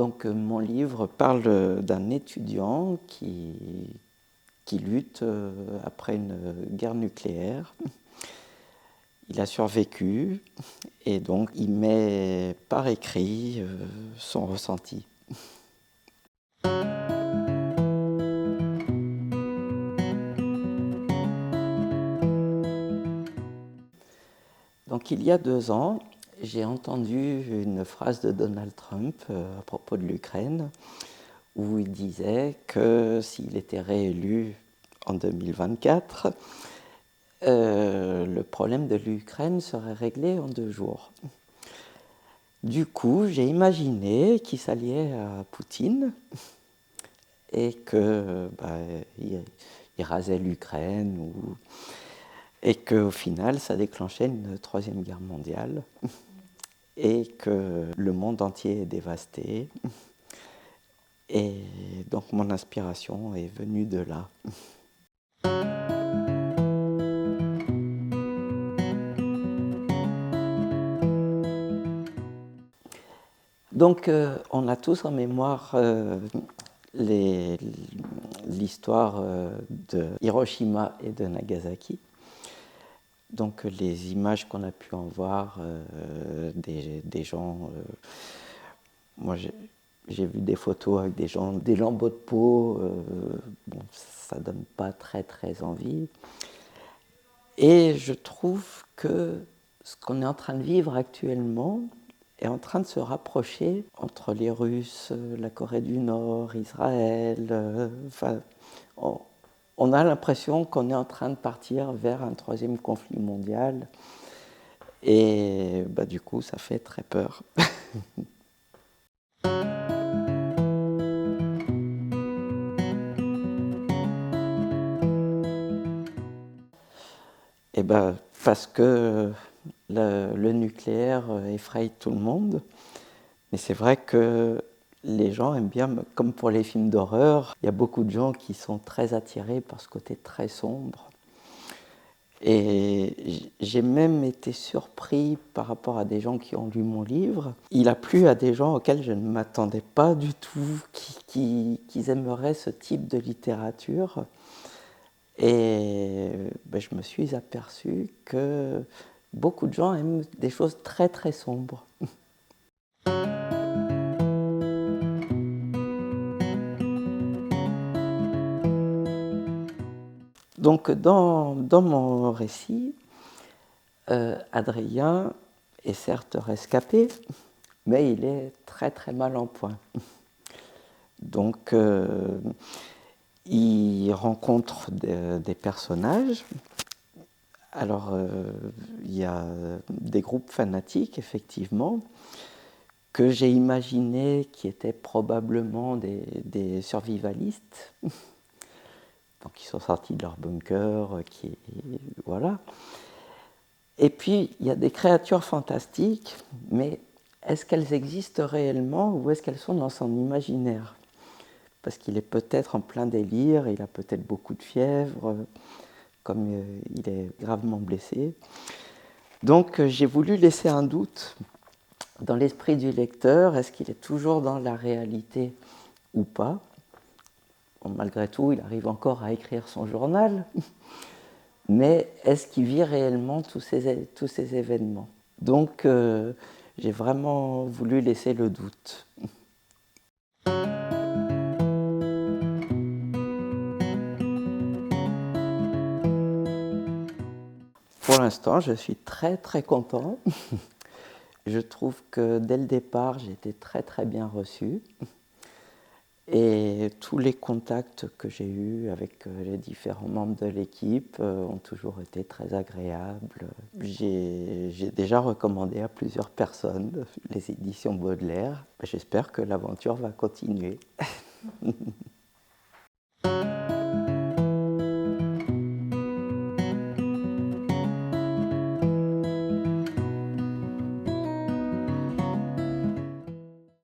Donc mon livre parle d'un étudiant qui lutte après une guerre nucléaire. Il a survécu et donc il met par écrit son ressenti. Donc il y a 2 ans, j'ai entendu une phrase de Donald Trump à propos de l'Ukraine, où il disait que s'il était réélu en 2024, le problème de l'Ukraine serait réglé en 2 jours. Du coup, j'ai imaginé qu'il s'alliait à Poutine et que il rasait l'Ukraine et qu'au final, ça déclenchait une 3e guerre mondiale et que le monde entier est dévasté. Et donc mon inspiration est venue de là. Donc on a tous en mémoire l'histoire de Hiroshima et de Nagasaki. Donc les images qu'on a pu en voir des gens... moi j'ai vu des photos avec des gens, des lambeaux de peau, bon, ça ne donne pas très très envie. Et je trouve que ce qu'on est en train de vivre actuellement est en train de se rapprocher entre les Russes, la Corée du Nord, Israël. On a l'impression qu'on est en train de partir vers un 3e conflit mondial. Et du coup, ça fait très peur. Et parce que le nucléaire effraie tout le monde. Mais c'est vrai que les gens aiment bien, comme pour les films d'horreur, il y a beaucoup de gens qui sont très attirés par ce côté très sombre. Et j'ai même été surpris par rapport à des gens qui ont lu mon livre. Il a plu à des gens auxquels je ne m'attendais pas du tout, qui aimeraient ce type de littérature. Et je me suis aperçu que beaucoup de gens aiment des choses très très sombres. Donc dans mon récit, Adrien est certes rescapé, mais il est très très mal en point. Donc il rencontre des personnages. Alors il y a des groupes fanatiques, effectivement, que j'ai imaginé qui étaient probablement des survivalistes. Donc ils sont sortis de leur bunker, voilà. Et puis il y a des créatures fantastiques, mais est-ce qu'elles existent réellement ou est-ce qu'elles sont dans son imaginaire? Parce qu'il est peut-être en plein délire, il a peut-être beaucoup de fièvre, comme il est gravement blessé. Donc j'ai voulu laisser un doute dans l'esprit du lecteur, est-ce qu'il est toujours dans la réalité ou pas? Bon, malgré tout, il arrive encore à écrire son journal, mais est-ce qu'il vit réellement tous ces événements? Donc j'ai vraiment voulu laisser le doute. Pour l'instant, je suis très très content. Je trouve que dès le départ, j'ai été très très bien reçu. Et tous les contacts que j'ai eus avec les différents membres de l'équipe ont toujours été très agréables. J'ai déjà recommandé à plusieurs personnes les éditions Baudelaire. J'espère que l'aventure va continuer.